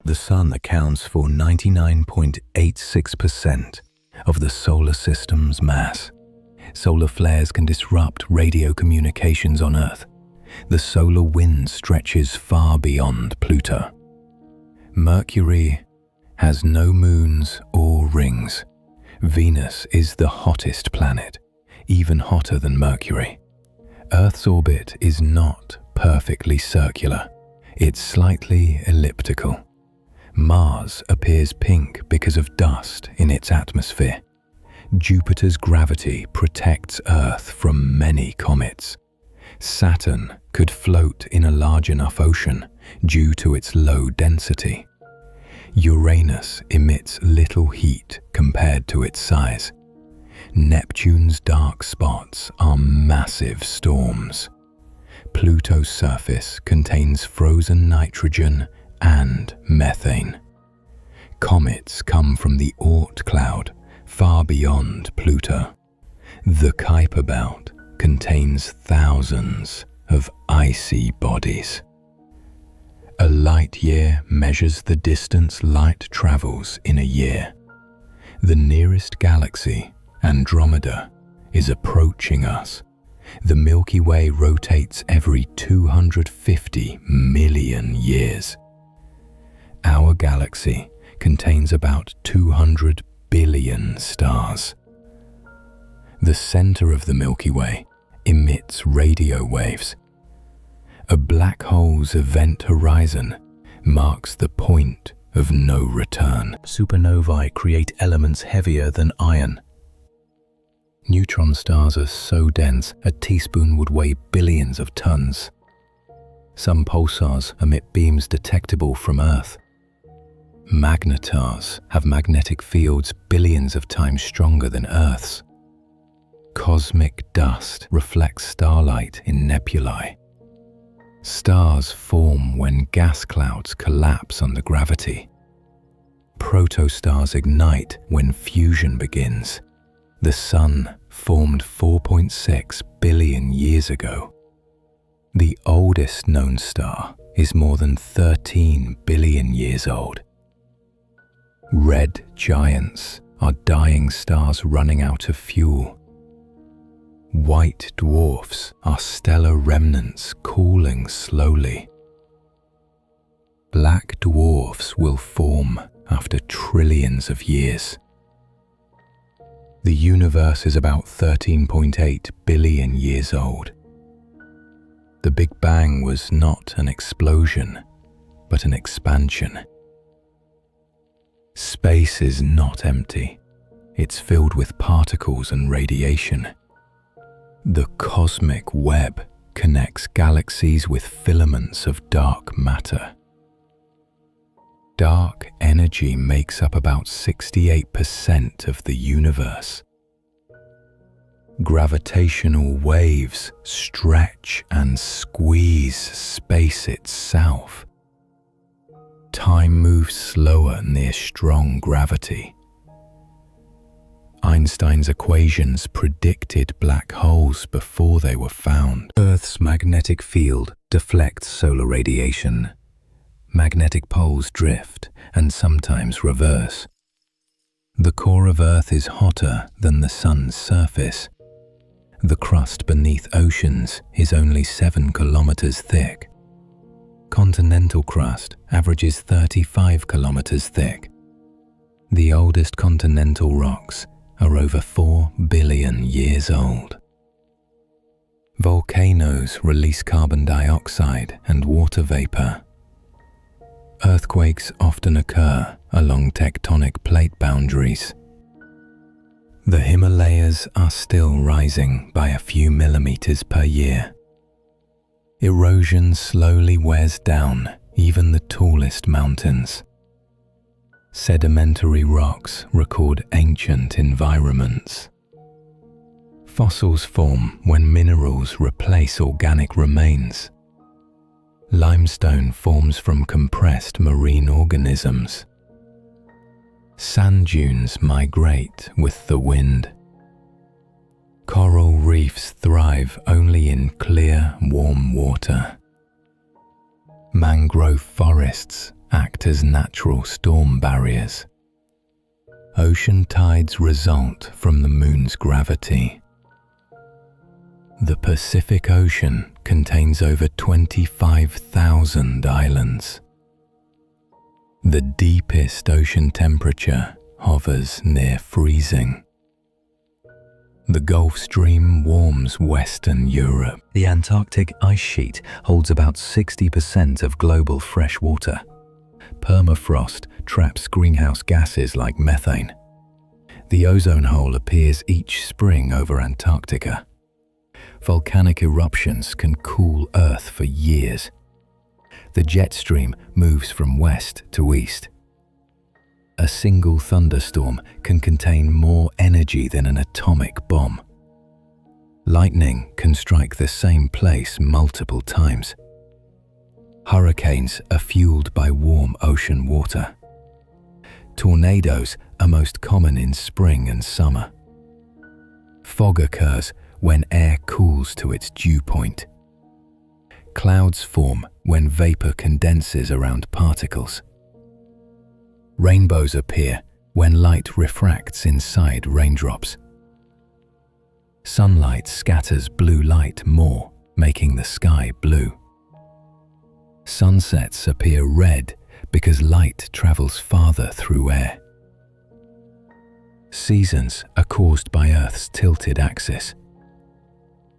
The Sun accounts for 99.86% of the solar system's mass. Solar flares can disrupt radio communications on Earth. The solar wind stretches far beyond Pluto. Mercury has no moons or rings. Venus is the hottest planet, even hotter than Mercury. Earth's orbit is not perfectly circular. It's slightly elliptical. Mars appears pink because of dust in its atmosphere. Jupiter's gravity protects Earth from many comets. Saturn could float in a large enough ocean due to its low density. Uranus emits little heat compared to its size. Neptune's dark spots are massive storms. Pluto's surface contains frozen nitrogen and methane. Comets come from the Oort cloud, far beyond Pluto. The Kuiper belt contains thousands of icy bodies. A light year measures the distance light travels in a year. The nearest galaxy, Andromeda, is approaching us. The Milky Way rotates every 250 million years. Our galaxy contains about 200 billion stars. The center of the Milky Way emits radio waves. A black hole's event horizon marks the point of no return. Supernovae create elements heavier than iron. Neutron stars are so dense a teaspoon would weigh billions of tons. Some pulsars emit beams detectable from Earth. Magnetars have magnetic fields billions of times stronger than Earth's. Cosmic dust reflects starlight in nebulae. Stars form when gas clouds collapse under gravity. Protostars ignite when fusion begins. The Sun formed 4.6 billion years ago. The oldest known star is more than 13 billion years old. Red giants are dying stars running out of fuel. White dwarfs are stellar remnants cooling slowly. Black dwarfs will form after trillions of years. The universe is about 13.8 billion years old. The Big Bang was not an explosion, but an expansion. Space is not empty. It's filled with particles and radiation. The cosmic web connects galaxies with filaments of dark matter. Dark energy makes up about 68% of the universe. Gravitational waves stretch and squeeze space itself. Time moves slower near strong gravity. Einstein's equations predicted black holes before they were found. Earth's magnetic field deflects solar radiation. Magnetic poles drift and sometimes reverse. The core of Earth is hotter than the Sun's surface. The crust beneath oceans is only 7 kilometers thick. Continental crust averages 35 kilometers thick. The oldest continental rocks are over 4 billion years old. Volcanoes release carbon dioxide and water vapor. Earthquakes often occur along tectonic plate boundaries. The Himalayas are still rising by a few millimeters per year. Erosion slowly wears down even the tallest mountains. Sedimentary rocks record ancient environments. Fossils form when minerals replace organic remains. Limestone forms from compressed marine organisms. Sand dunes migrate with the wind. Coral reefs thrive only in clear, warm water. Mangrove forests act as natural storm barriers. Ocean tides result from the moon's gravity. The Pacific Ocean contains over 25,000 islands. The deepest ocean temperature hovers near freezing. The Gulf Stream warms Western Europe. The Antarctic ice sheet holds about 60% of global fresh water. Permafrost traps greenhouse gases like methane. The ozone hole appears each spring over Antarctica. Volcanic eruptions can cool Earth for years. The jet stream moves from west to east. A single thunderstorm can contain more energy than an atomic bomb. Lightning can strike the same place multiple times. Hurricanes are fueled by warm ocean water. Tornadoes are most common in spring and summer. Fog occurs when air cools to its dew point. Clouds form when vapor condenses around particles. Rainbows appear when light refracts inside raindrops. Sunlight scatters blue light more, making the sky blue. Sunsets appear red because light travels farther through air. Seasons are caused by Earth's tilted axis.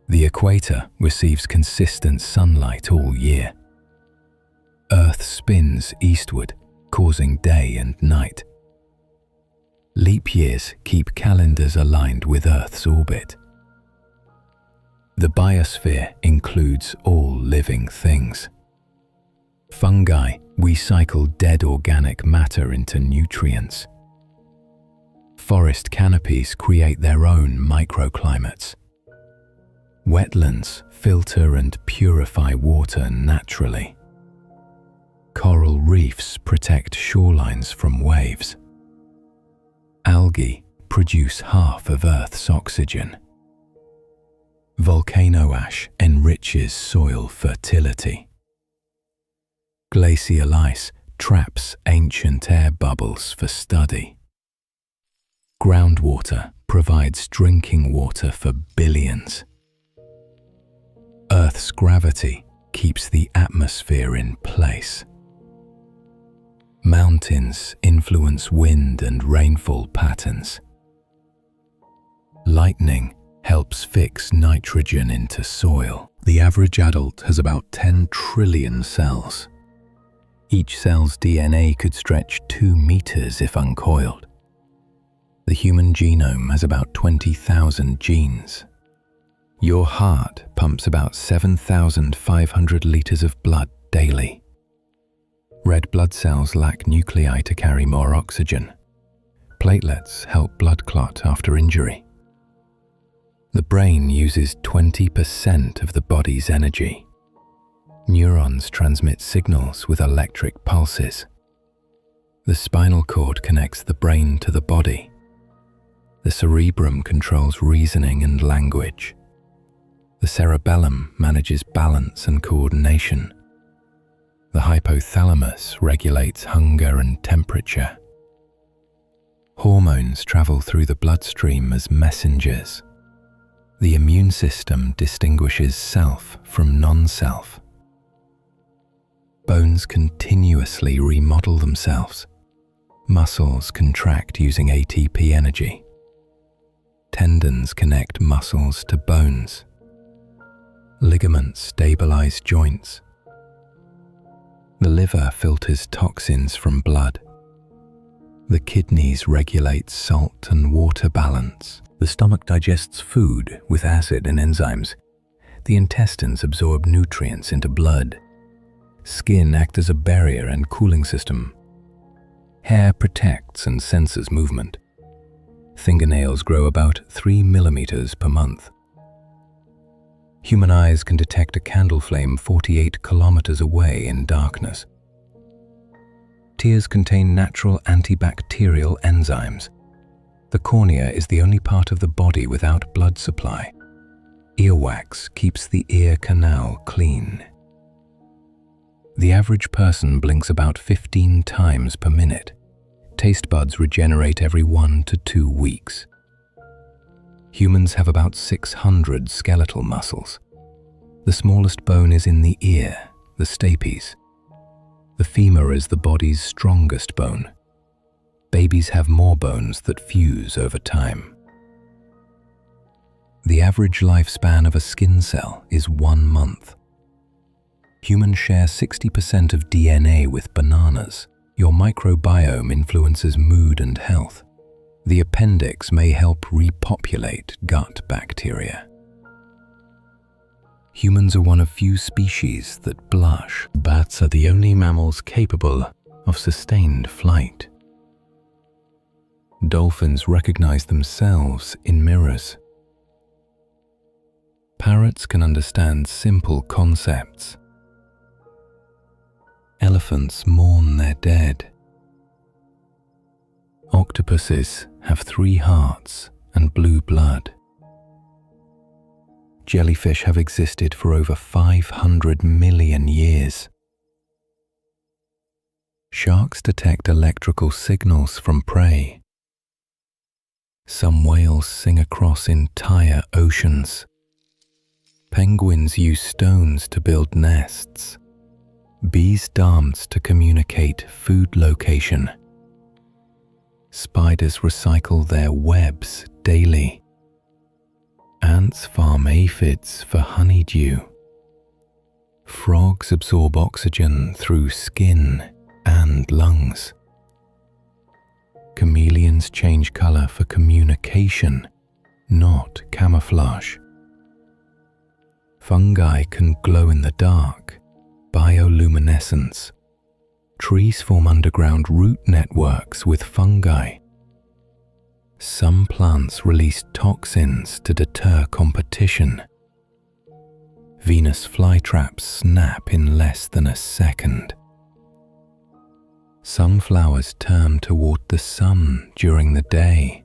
The equator receives consistent sunlight all year. Earth spins eastward, causing day and night. Leap years keep calendars aligned with Earth's orbit. The biosphere includes all living things. Fungi recycle dead organic matter into nutrients. Forest canopies create their own microclimates. Wetlands filter and purify water naturally. Coral reefs protect shorelines from waves. Algae produce half of Earth's oxygen. Volcano ash enriches soil fertility. Glacial ice traps ancient air bubbles for study. Groundwater provides drinking water for billions. Earth's gravity keeps the atmosphere in place. Mountains influence wind and rainfall patterns. Lightning helps fix nitrogen into soil. The average adult has about 10 trillion cells. Each cell's DNA could stretch 2 meters if uncoiled. The human genome has about 20,000 genes. Your heart pumps about 7,500 liters of blood daily. Red blood cells lack nuclei to carry more oxygen. Platelets help blood clot after injury. The brain uses 20% of the body's energy. Neurons transmit signals with electric pulses. The spinal cord connects the brain to the body. The cerebrum controls reasoning and language. The cerebellum manages balance and coordination. The hypothalamus regulates hunger and temperature. Hormones travel through the bloodstream as messengers. The immune system distinguishes self from non-self. Bones continuously remodel themselves. Muscles contract using ATP energy. Tendons connect muscles to bones. Ligaments stabilize joints. The liver filters toxins from blood. The kidneys regulate salt and water balance. The stomach digests food with acid and enzymes. The intestines absorb nutrients into blood. Skin acts as a barrier and cooling system. Hair protects and senses movement. Fingernails grow about 3 millimeters per month. Human eyes can detect a candle flame 48 kilometers away in darkness. Tears contain natural antibacterial enzymes. The cornea is the only part of the body without blood supply. Earwax keeps the ear canal clean. The average person blinks about 15 times per minute. Taste buds regenerate every 1 to 2 weeks. Humans have about 600 skeletal muscles. The smallest bone is in the ear, the stapes. The femur is the body's strongest bone. Babies have more bones that fuse over time. The average lifespan of a skin cell is 1 month. Humans share 60% of DNA with bananas. Your microbiome influences mood and health. The appendix may help repopulate gut bacteria. Humans are one of few species that blush. Bats are the only mammals capable of sustained flight. Dolphins recognize themselves in mirrors. Parrots can understand simple concepts. Elephants mourn their dead. Octopuses have 3 hearts and blue blood. Jellyfish have existed for over 500 million years. Sharks detect electrical signals from prey. Some whales sing across entire oceans. Penguins use stones to build nests. Bees dance to communicate food location. Spiders recycle their webs daily. Ants farm aphids for honeydew. Frogs absorb oxygen through skin and lungs. Chameleons change color for communication, not camouflage. Fungi can glow in the dark, bioluminescence. Trees form underground root networks with fungi. Some plants release toxins to deter competition. Venus flytraps snap in less than a second. Some flowers turn toward the sun during the day.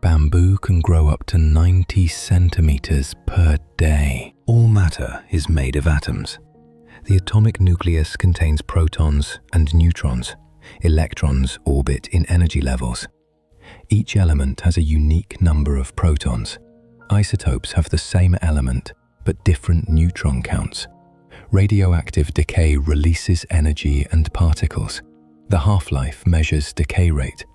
Bamboo can grow up to 90 centimeters per day. All matter is made of atoms. The atomic nucleus contains protons and neutrons. Electrons orbit in energy levels. Each element has a unique number of protons. Isotopes have the same element, but different neutron counts. Radioactive decay releases energy and particles. The half-life measures decay rate.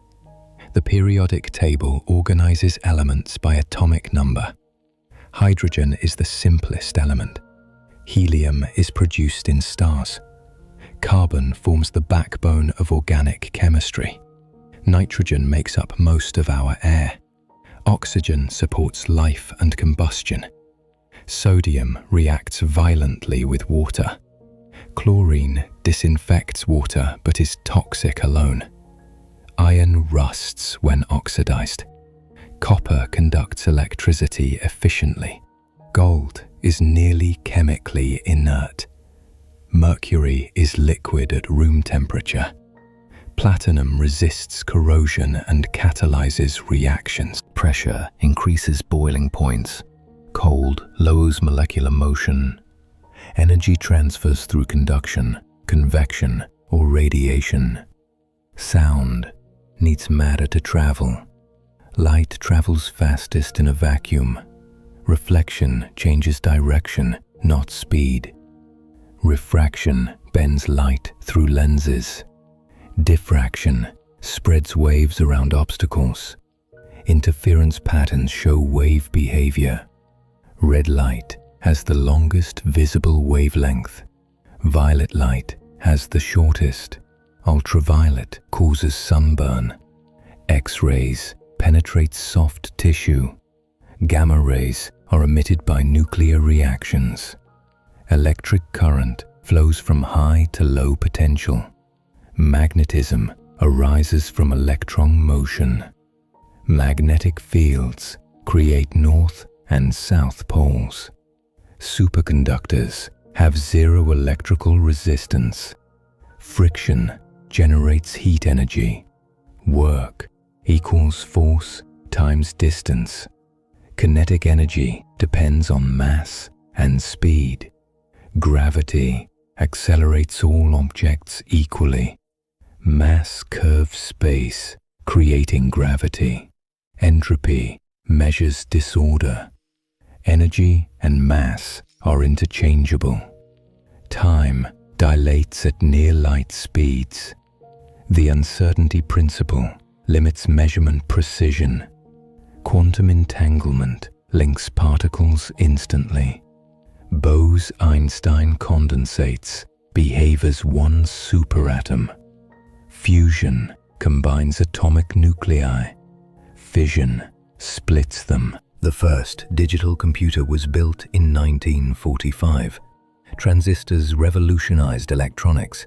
The periodic table organizes elements by atomic number. Hydrogen is the simplest element. Helium is produced in stars. Carbon forms the backbone of organic chemistry. Nitrogen makes up most of our air. Oxygen supports life and combustion. Sodium reacts violently with water. Chlorine disinfects water but is toxic alone. Iron rusts when oxidized. Copper conducts electricity efficiently. Gold is nearly chemically inert. Mercury is liquid at room temperature. Platinum resists corrosion and catalyzes reactions. Pressure increases boiling points. Cold lowers molecular motion. Energy transfers through conduction, convection, or radiation. Sound needs matter to travel. Light travels fastest in a vacuum. Reflection changes direction, not speed. Refraction bends light through lenses. Diffraction spreads waves around obstacles. Interference patterns show wave behavior. Red light has the longest visible wavelength. Violet light has the shortest. Ultraviolet causes sunburn. X-rays penetrate soft tissue. Gamma rays are emitted by nuclear reactions. Electric current flows from high to low potential. Magnetism arises from electron motion. Magnetic fields create north and south poles. Superconductors have zero electrical resistance. Friction generates heat energy. Work equals force times distance. Kinetic energy depends on mass and speed. Gravity accelerates all objects equally. Mass curves space, creating gravity. Entropy measures disorder. Energy and mass are interchangeable. Time dilates at near-light speeds. The uncertainty principle limits measurement precision. Quantum entanglement links particles instantly. Bose-Einstein condensates behave as one superatom. Fusion combines atomic nuclei. Fission splits them. The first digital computer was built in 1945. Transistors revolutionized electronics.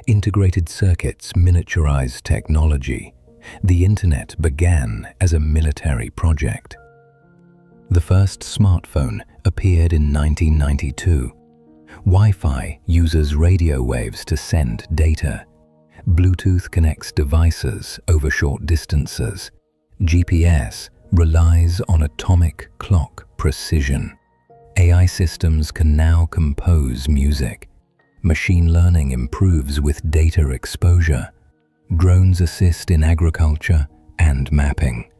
Integrated circuits miniaturized technology. The internet began as a military project. The first smartphone appeared in 1992. Wi-Fi uses radio waves to send data. Bluetooth connects devices over short distances. GPS relies on atomic clock precision. AI systems can now compose music. Machine learning improves with data exposure. Drones assist in agriculture and mapping.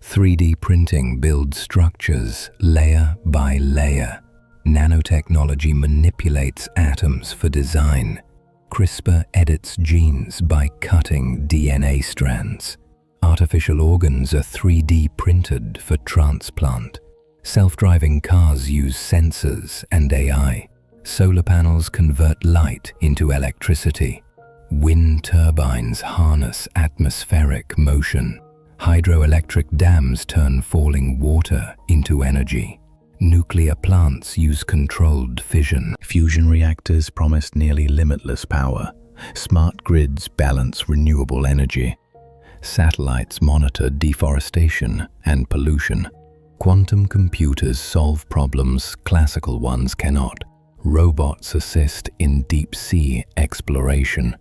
3D printing builds structures layer by layer. Nanotechnology manipulates atoms for design. CRISPR edits genes by cutting DNA strands. Artificial organs are 3D printed for transplant. Self-driving cars use sensors and AI. Solar panels convert light into electricity. Wind turbines harness atmospheric motion. Hydroelectric dams turn falling water into energy. Nuclear plants use controlled fission. Fusion reactors promise nearly limitless power. Smart grids balance renewable energy. Satellites monitor deforestation and pollution. Quantum computers solve problems classical ones cannot. Robots assist in deep-sea exploration.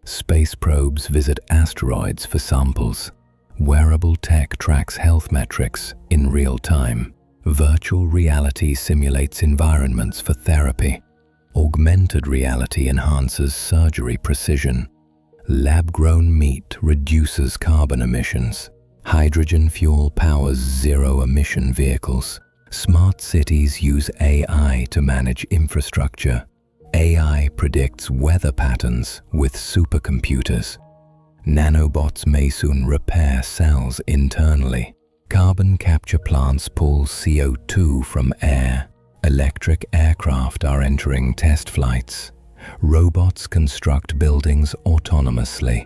Space probes visit asteroids for samples. Wearable tech tracks health metrics in real time. Virtual reality simulates environments for therapy. Augmented reality enhances surgery precision. Lab-grown meat reduces carbon emissions. Hydrogen fuel powers zero-emission vehicles. Smart cities use AI to manage infrastructure. AI predicts weather patterns with supercomputers. Nanobots may soon repair cells internally. Carbon capture plants pull CO2 from air. Electric aircraft are entering test flights. Robots construct buildings autonomously.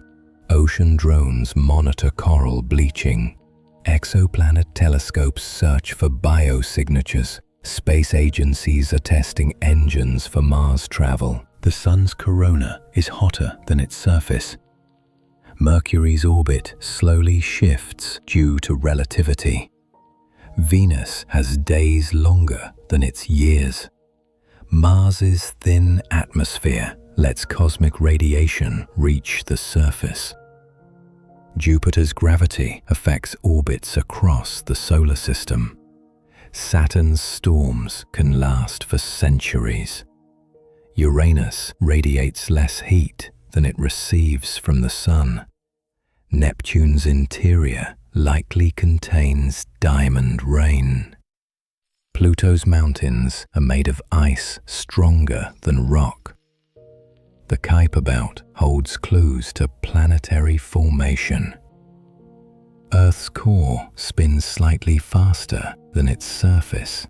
Ocean drones monitor coral bleaching. Exoplanet telescopes search for biosignatures. Space agencies are testing engines for Mars travel. The Sun's corona is hotter than its surface. Mercury's orbit slowly shifts due to relativity. Venus has days longer than its years. Mars's thin atmosphere lets cosmic radiation reach the surface. Jupiter's gravity affects orbits across the solar system. Saturn's storms can last for centuries. Uranus radiates less heat than it receives from the sun. Neptune's interior likely contains diamond rain. Pluto's mountains are made of ice stronger than rock. The Kuiper Belt holds clues to planetary formation. Earth's core spins slightly faster than its surface.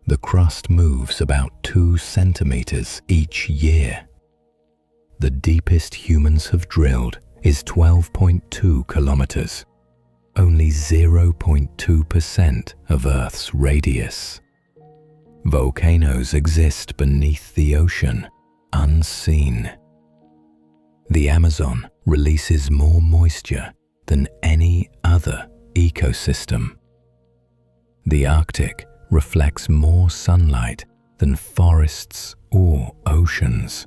The crust moves about 2 centimeters each year. The deepest humans have drilled is 12.2 kilometers, only 0.2% of Earth's radius. Volcanoes exist beneath the ocean, unseen. The Amazon releases more moisture than any other ecosystem. The Arctic reflects more sunlight than forests or oceans.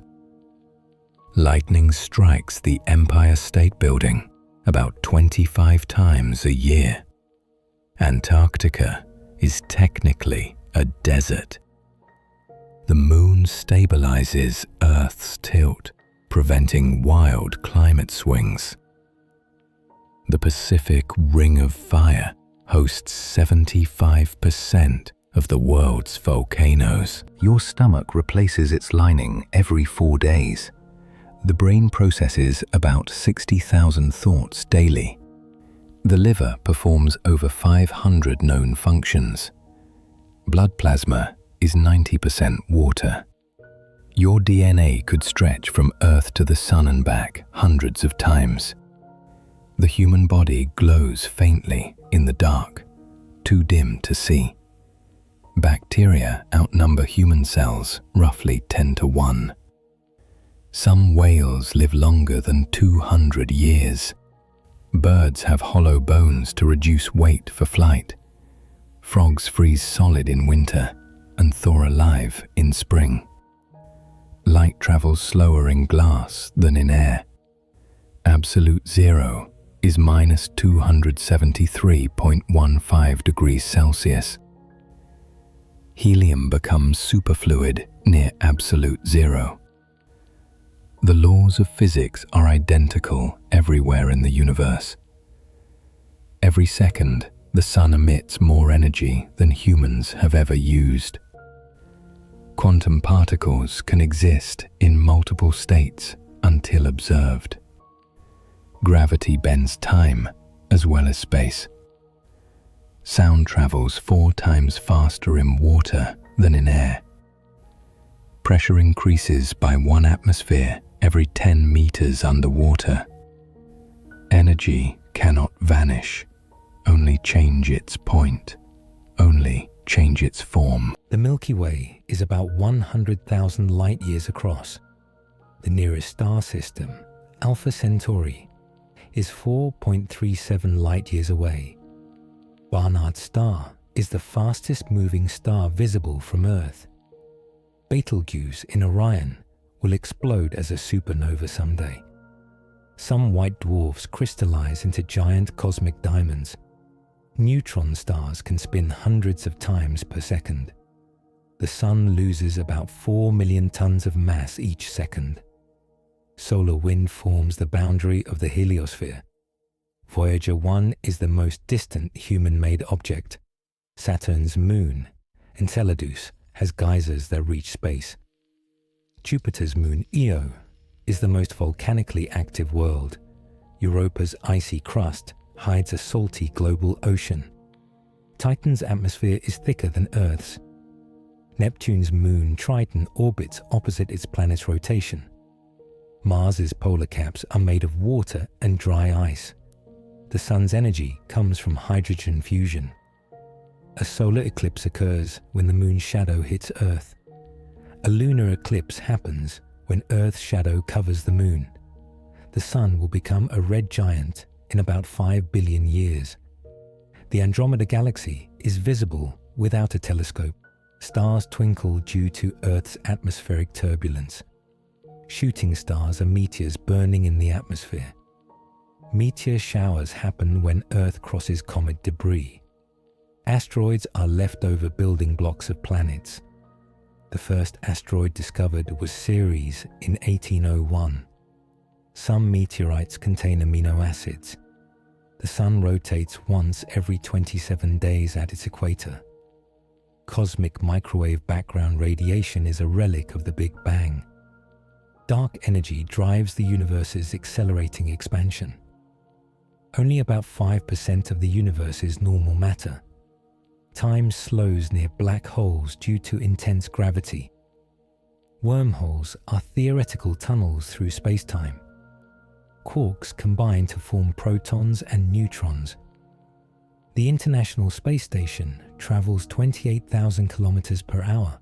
Lightning strikes the Empire State Building about 25 times a year. Antarctica is technically a desert. the moon stabilizes Earth's tilt, preventing wild climate swings. The Pacific Ring of Fire hosts 75% of the world's volcanoes. Your stomach replaces its lining every 4 days. The brain processes about 60,000 thoughts daily. The liver performs over 500 known functions. Blood plasma is 90% water. Your DNA could stretch from Earth to the Sun and back hundreds of times. The human body glows faintly in the dark, too dim to see. Bacteria outnumber human cells roughly 10 to 1. Some whales live longer than 200 years. Birds have hollow bones to reduce weight for flight. Frogs freeze solid in winter and thaw alive in spring. Light travels slower in glass than in air. Absolute zero is minus 273.15 degrees Celsius. Helium becomes superfluid near absolute zero. The laws of physics are identical everywhere in the universe. Every second, the sun emits more energy than humans have ever used. Quantum particles can exist in multiple states until observed. Gravity bends time as well as space. Sound travels 4 times faster in water than in air. Pressure increases by 1 atmosphere every 10 meters underwater. Energy cannot vanish, only change its point, only change its form. The Milky Way is about 100,000 light-years across. The nearest star system, Alpha Centauri, is 4.37 light-years away. Barnard's star is the fastest moving star visible from Earth. Betelgeuse in Orion will explode as a supernova someday. Some white dwarfs crystallize into giant cosmic diamonds. Neutron stars can spin hundreds of times per second. The Sun loses about 4 million tons of mass each second. Solar wind forms the boundary of the heliosphere. Voyager 1 is the most distant human-made object. Saturn's moon, Enceladus, has geysers that reach space. Jupiter's moon, Io, is the most volcanically active world. Europa's icy crust hides a salty global ocean. Titan's atmosphere is thicker than Earth's. Neptune's moon, Triton, orbits opposite its planet's rotation. Mars's polar caps are made of water and dry ice. The Sun's energy comes from hydrogen fusion. A solar eclipse occurs when the moon's shadow hits Earth. A lunar eclipse happens when Earth's shadow covers the moon. The Sun will become a red giant in about 5 billion years. The Andromeda Galaxy is visible without a telescope. Stars twinkle due to Earth's atmospheric turbulence. Shooting stars are meteors burning in the atmosphere. Meteor showers happen when Earth crosses comet debris. Asteroids are leftover building blocks of planets. The first asteroid discovered was Ceres in 1801. Some meteorites contain amino acids. The Sun rotates once every 27 days at its equator. Cosmic microwave background radiation is a relic of the Big Bang. Dark energy drives the universe's accelerating expansion. Only about 5% of the universe is normal matter. Time slows near black holes due to intense gravity. Wormholes are theoretical tunnels through space-time. Quarks combine to form protons and neutrons. The International Space Station travels 28,000 kilometers per hour.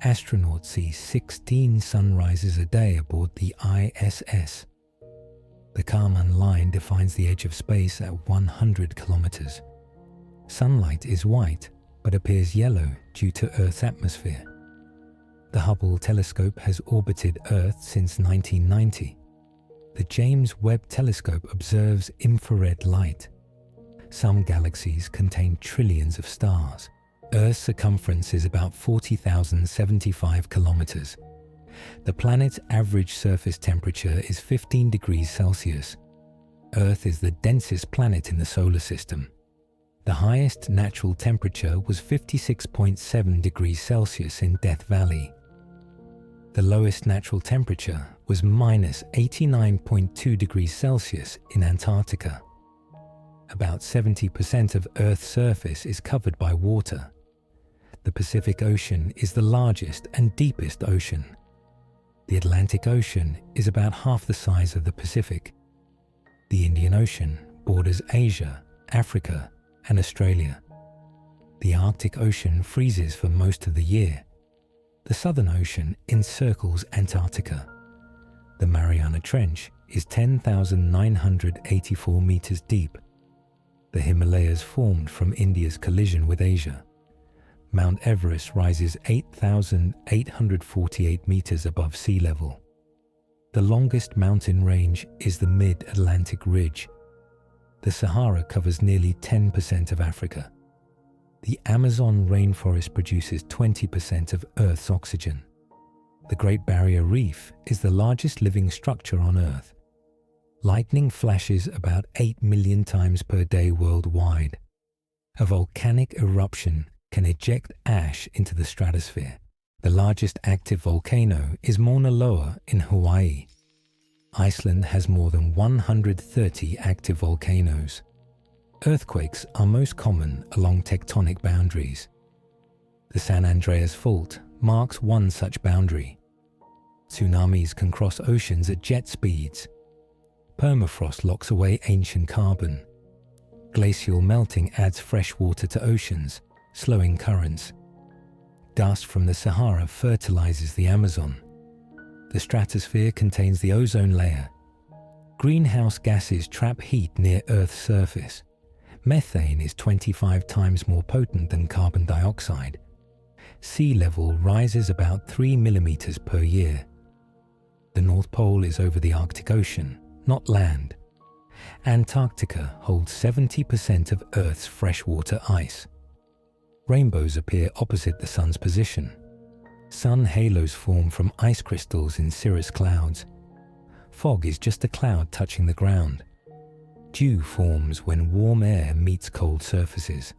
Astronauts see 16 sunrises a day aboard the ISS. The Kármán line defines the edge of space at 100 kilometers. Sunlight is white, but appears yellow due to Earth's atmosphere. The Hubble telescope has orbited Earth since 1990. The James Webb Telescope observes infrared light. Some galaxies contain trillions of stars. Earth's circumference is about 40,075 kilometers. The planet's average surface temperature is 15 degrees Celsius. Earth is the densest planet in the solar system. The highest natural temperature was 56.7 degrees Celsius in Death Valley. The lowest natural temperature was minus 89.2 degrees Celsius in Antarctica. About 70% of Earth's surface is covered by water. The Pacific Ocean is the largest and deepest ocean. The Atlantic Ocean is about half the size of the Pacific. The Indian Ocean borders Asia, Africa, and Australia. The Arctic Ocean freezes for most of the year. The Southern Ocean encircles Antarctica. The Mariana Trench is 10,984 meters deep. The Himalayas formed from India's collision with Asia. Mount Everest rises 8,848 meters above sea level. The longest mountain range is the Mid-Atlantic Ridge. The Sahara covers nearly 10% of Africa. The Amazon rainforest produces 20% of Earth's oxygen. The Great Barrier Reef is the largest living structure on Earth. Lightning flashes about 8 million times per day worldwide. A volcanic eruption can eject ash into the stratosphere. The largest active volcano is Mauna Loa in Hawaii. Iceland has more than 130 active volcanoes. Earthquakes are most common along tectonic boundaries. The San Andreas Fault marks one such boundary. Tsunamis can cross oceans at jet speeds. Permafrost locks away ancient carbon. Glacial melting adds fresh water to oceans, slowing currents. Dust from the Sahara fertilizes the Amazon. The stratosphere contains the ozone layer. Greenhouse gases trap heat near Earth's surface. Methane is 25 times more potent than carbon dioxide. Sea level rises about 3 millimeters per year. The North Pole is over the Arctic Ocean, not land. Antarctica holds 70% of Earth's freshwater ice. Rainbows appear opposite the sun's position. Sun halos form from ice crystals in cirrus clouds. Fog is just a cloud touching the ground. Dew forms when warm air meets cold surfaces.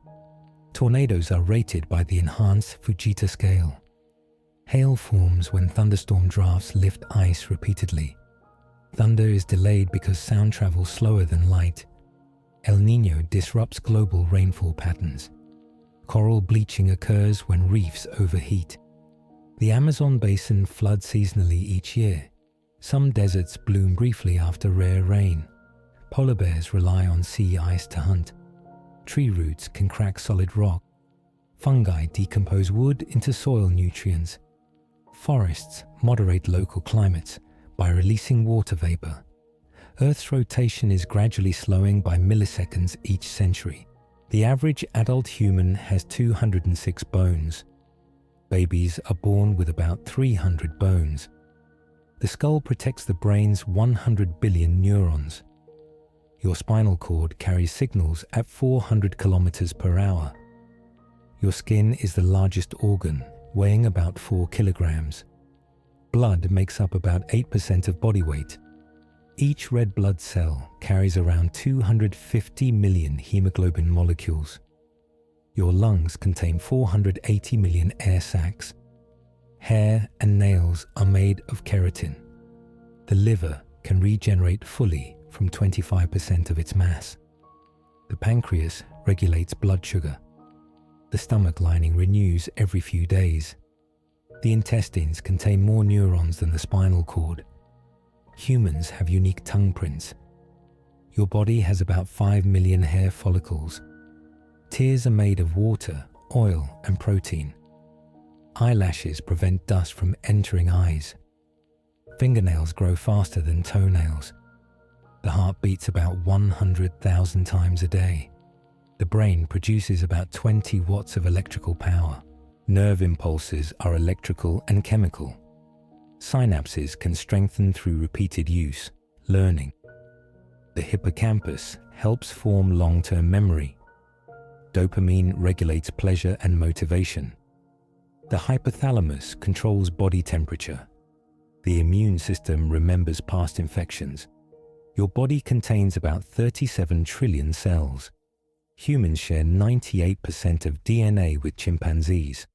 Tornadoes are rated by the enhanced Fujita scale. Hail forms when thunderstorm drafts lift ice repeatedly. Thunder is delayed because sound travels slower than light. El Niño disrupts global rainfall patterns. Coral bleaching occurs when reefs overheat. The Amazon basin floods seasonally each year. Some deserts bloom briefly after rare rain. Polar bears rely on sea ice to hunt. Tree roots can crack solid rock. Fungi decompose wood into soil nutrients. Forests moderate local climates by releasing water vapor. Earth's rotation is gradually slowing by milliseconds each century. The average adult human has 206 bones. Babies are born with about 300 bones. The skull protects the brain's 100 billion neurons. Your spinal cord carries signals at 400 kilometers per hour. Your skin is the largest organ, weighing about 4 kilograms. Blood makes up about 8% of body weight. Each red blood cell carries around 250 million hemoglobin molecules. Your lungs contain 480 million air sacs. Hair and nails are made of keratin. The liver can regenerate fully from 25% of its mass. The pancreas regulates blood sugar. The stomach lining renews every few days. The intestines contain more neurons than the spinal cord. Humans have unique tongue prints. Your body has about 5 million hair follicles. Tears are made of water, oil, and protein. Eyelashes prevent dust from entering eyes. Fingernails grow faster than toenails. The heart beats about 100,000 times a day. The brain produces about 20 watts of electrical power. Nerve impulses are electrical and chemical. Synapses can strengthen through repeated use, learning. The hippocampus helps form long-term memory. Dopamine regulates pleasure and motivation. The hypothalamus controls body temperature. The immune system remembers past infections. Your body contains about 37 trillion cells. Humans share 98% of DNA with chimpanzees.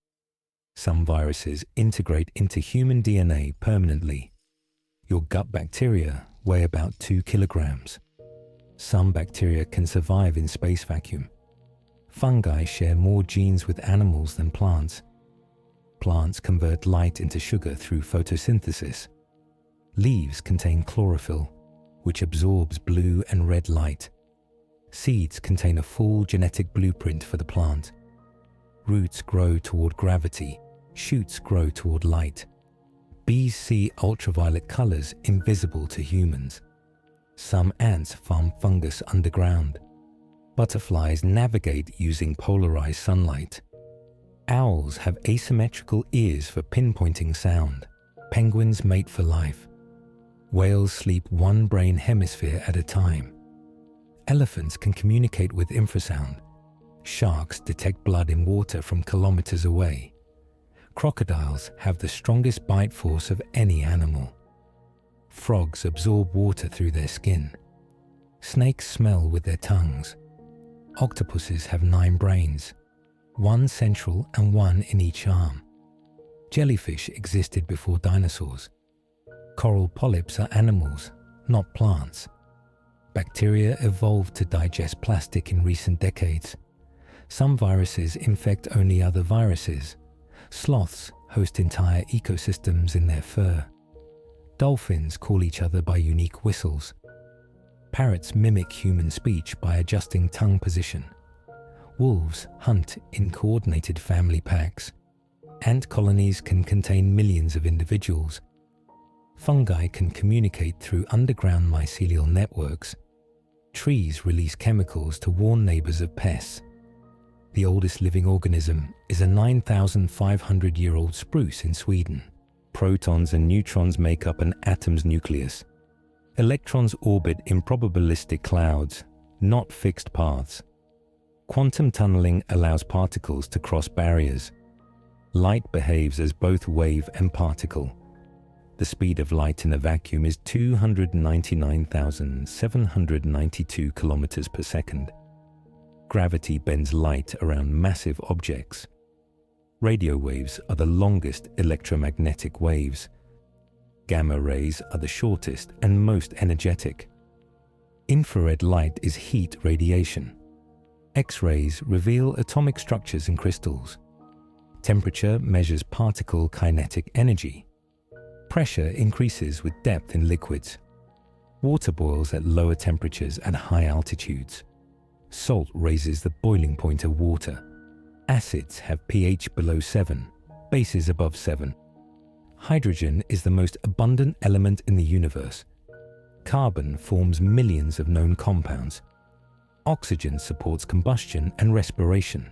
Some viruses integrate into human DNA permanently. Your gut bacteria weigh about 2 kilograms. Some bacteria can survive in space vacuum. Fungi share more genes with animals than plants. Plants convert light into sugar through photosynthesis. Leaves contain chlorophyll, which absorbs blue and red light. Seeds contain a full genetic blueprint for the plant. Roots grow toward gravity, shoots grow toward light. Bees see ultraviolet colors invisible to humans. Some ants farm fungus underground. Butterflies navigate using polarized sunlight. Owls have asymmetrical ears for pinpointing sound. Penguins mate for life. Whales sleep one brain hemisphere at a time. Elephants can communicate with infrasound. Sharks detect blood in water from kilometers away. Crocodiles have the strongest bite force of any animal. Frogs absorb water through their skin. Snakes smell with their tongues. Octopuses have 9 brains, 1 central and 1 in each arm. Jellyfish existed before dinosaurs. Coral polyps are animals, not plants. Bacteria evolved to digest plastic in recent decades. Some viruses infect only other viruses. Sloths host entire ecosystems in their fur. Dolphins call each other by unique whistles. Parrots mimic human speech by adjusting tongue position. Wolves hunt in coordinated family packs. Ant colonies can contain millions of individuals. Fungi can communicate through underground mycelial networks. Trees release chemicals to warn neighbors of pests. The oldest living organism is a 9,500-year-old spruce in Sweden. Protons and neutrons make up an atom's nucleus. Electrons orbit in probabilistic clouds, not fixed paths. Quantum tunneling allows particles to cross barriers. Light behaves as both wave and particle. The speed of light in a vacuum is 299,792 kilometers per second. Gravity bends light around massive objects. Radio waves are the longest electromagnetic waves. Gamma rays are the shortest and most energetic. Infrared light is heat radiation. X-rays reveal atomic structures in crystals. Temperature measures particle kinetic energy. Pressure increases with depth in liquids. Water boils at lower temperatures at high altitudes. Salt raises the boiling point of water. Acids have pH below 7, bases above 7. Hydrogen is the most abundant element in the universe. Carbon forms millions of known compounds. Oxygen supports combustion and respiration.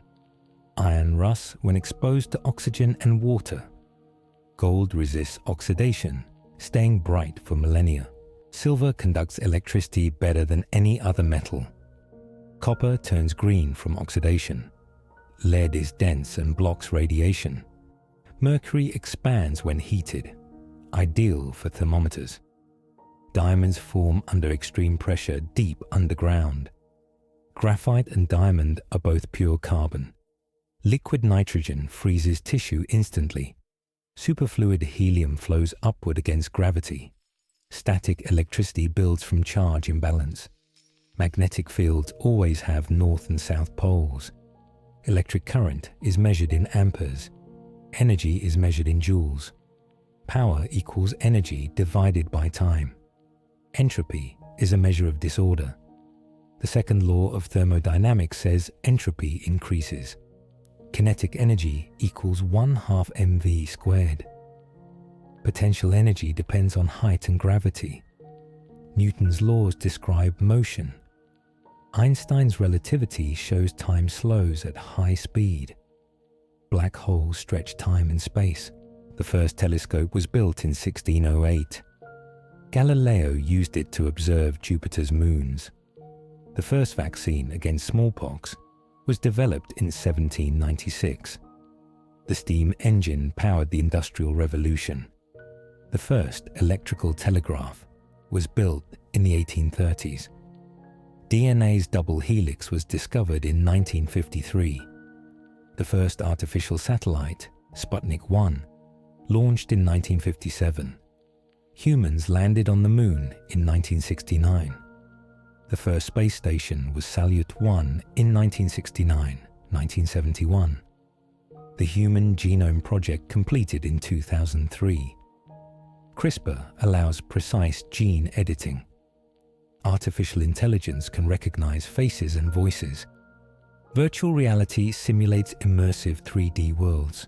Iron rusts when exposed to oxygen and water. Gold resists oxidation, staying bright for millennia. Silver conducts electricity better than any other metal. Copper turns green from oxidation. Lead is dense and blocks radiation. Mercury expands when heated, ideal for thermometers. Diamonds form under extreme pressure deep underground. Graphite and diamond are both pure carbon. Liquid nitrogen freezes tissue instantly. Superfluid helium flows upward against gravity. Static electricity builds from charge imbalance. Magnetic fields always have north and south poles. Electric current is measured in amperes. Energy is measured in joules. Power equals energy divided by time. Entropy is a measure of disorder. The second law of thermodynamics says entropy increases. Kinetic energy equals 1/2 mv squared. Potential energy depends on height and gravity. Newton's laws describe motion. Einstein's relativity shows time slows at high speed. Black holes stretch time and space. The first telescope was built in 1608. Galileo used it to observe Jupiter's moons. The first vaccine against smallpox was developed in 1796. The steam engine powered the Industrial Revolution. The first electrical telegraph was built in the 1830s. DNA's double helix was discovered in 1953. The first artificial satellite, Sputnik 1, launched in 1957. Humans landed on the Moon in 1969. The first space station was Salyut 1 in 1969-1971. The Human Genome Project completed in 2003. CRISPR allows precise gene editing. Artificial intelligence can recognize faces and voices. Virtual reality simulates immersive 3D worlds.